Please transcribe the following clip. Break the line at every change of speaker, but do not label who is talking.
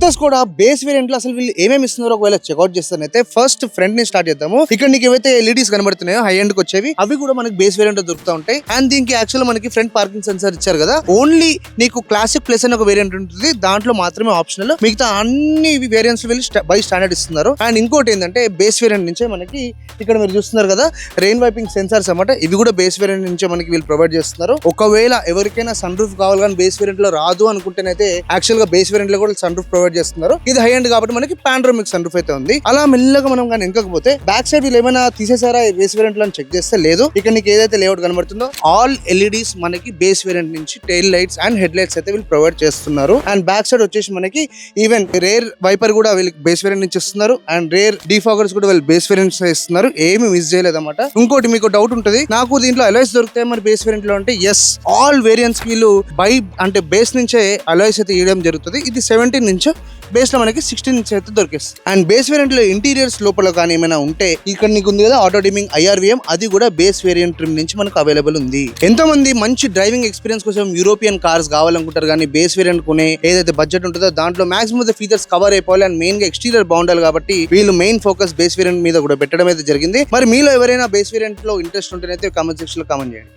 కొత్త Skoda base variant లో అసలు వీళ్ళు ఏమేమి ఇస్తున్నారో ఒకవేళ చెక్అౌట్ చేస్తానైతే ఫస్ట్ ఫ్రంట్ ని స్టార్ట్ చేద్దాము. ఇక్కడ నీకు ఏవైతే ఎల్ఈడీస్ కనబడుతున్నాయో హై ఎండ్ కి వచ్చేవి అవి కూడా మనకి బేస్ వేరియంట్ లో దొరుకుతూ ఉంటాయి. అండ్ దీనికి యాక్చువల్ మనకి ఫ్రంట్ పార్కింగ్ సెన్సార్ ఇచ్చారు కదా. ఓన్లీ నీకు క్లాసిక్ ప్లస్ అని ఒక వేరియంట్ ఉంటుంది, దాంట్లో మాత్రమే ఆప్షనల్. మిగతా అన్ని వేరియంట్స్ వీళ్ళు బై స్టాండర్డ్ ఇస్తున్నారు. అండ్ ఇంకోటి ఏంటంటే బేస్ వేరియంట్ నుంచే మనకి ఇక్కడ మీరు చూస్తున్నారు కదా రెయిన్ వైపింగ్ సెన్సార్స్ అన్నమాట. ఇవి కూడా బేస్ వేరియంట్ నుంచే మనకి వీళ్ళు ప్రొవైడ్ చేస్తున్నారు. ఒకవేళ ఎవరికైనా సన్ రూఫ్ కావాలి కానీ బేస్ వేరియంట్ లో రాదు అనుకుంటేనైతే యాక్చువల్ గా బేస్ వేరియంట్ లో కూడా సన్ రూఫ్ ప్రొవైడ్ చేస్తున్నారు. ఇది హై ఎండ్ కాబట్టి మనకి పాండ్రోమిక్ సన్ రూఫ్ అయితే ఉంది. అలా మెల్లగా మనం కానీ వెనకపోతే బ్యాక్ సైడ్ వీళ్ళు ఏమైనా తీసేసారా బేస్ వేరియంట్ లో చెక్ చేస్తే లేదు. ఇక్కడ నీకు ఏదైతే లేఅవుట్ కనబడుతుందో ఆల్ ఎల్ఈడీస్ మనకి బేస్ వేరియంట్ నుంచి tile lights and head lights అయితే వీళ్ళు ప్రొవైడ్ చేస్తున్నారు. అండ్ బ్యాక్ సైడ్ వచ్చేసి మనకి ఈవెన్ రేర్ వైపర్ కూడా వీళ్ళకి బేస్ వేరియంట్ నుంచి ఇస్తున్నారు. అండ్ రేర్ డిఫాగర్స్ కూడా వీళ్ళు బేస్ వేరియంట్స్ ఇస్తున్నారు. ఏమి మిస్ చేయలేదు అన్నమాట. ఇంకోటి మీకు డౌట్ ఉంటుంది, నాకు దీంట్లో అలాయ్స్ దొరుకుతాయి మరి బేస్ వేరియంట్ లో అంటే ఎస్, ఆల్ వేరియంట్స్ వీళ్ళు బై అంటే బేస్ నుంచే అలాయ్స్ అయితే ఇవ్వడం జరుగుతుంది. ఇది 17 నుంచి బేస్ లో మనకి 16 నుంచి అయితే దొరికేస్తుంది. అండ్ బేస్ వేరియంట్ లో ఇంటీరియర్స్ లోపల కానీ ఏమైనా ఉంటే ఇక్కడ నీకు ఉంది కదా ఆటో డిమింగ్ IRVM, అది కూడా బేస్ వేరియంట్ ట్రిమ్ నుంచి మనకు అవైలబుల్ ఉంది. ఎంతో మంది మంచి డ్రైవింగ్ ఎక్స్పీరియన్స్ కోసం యూరోపియన్ కార్స్ కావాలనుకుంటారు కానీ బేస్ వేరియంట్ కొనే ఏదైతే బడ్జెట్ ఉంటుందో దాంట్లో మాక్సిమం ఫీచర్స్ కవర్ అయిపోవాలి అండ్ మెయిన్ గా ఎక్స్టీరియర్ బాగుండాలి కాబట్టి వీళ్ళు మెయిన్ ఫోకస్ బేస్ వేరియంట్ మీద కూడా పెట్టడం అయితే జరిగింది. మరి మీలో ఎవరైనా బేస్ వేరియంట్ లో ఇంట్రెస్ట్ ఉంటేనైతే కామెంట్ సెక్షన్ లో కామెంట్ చేయండి.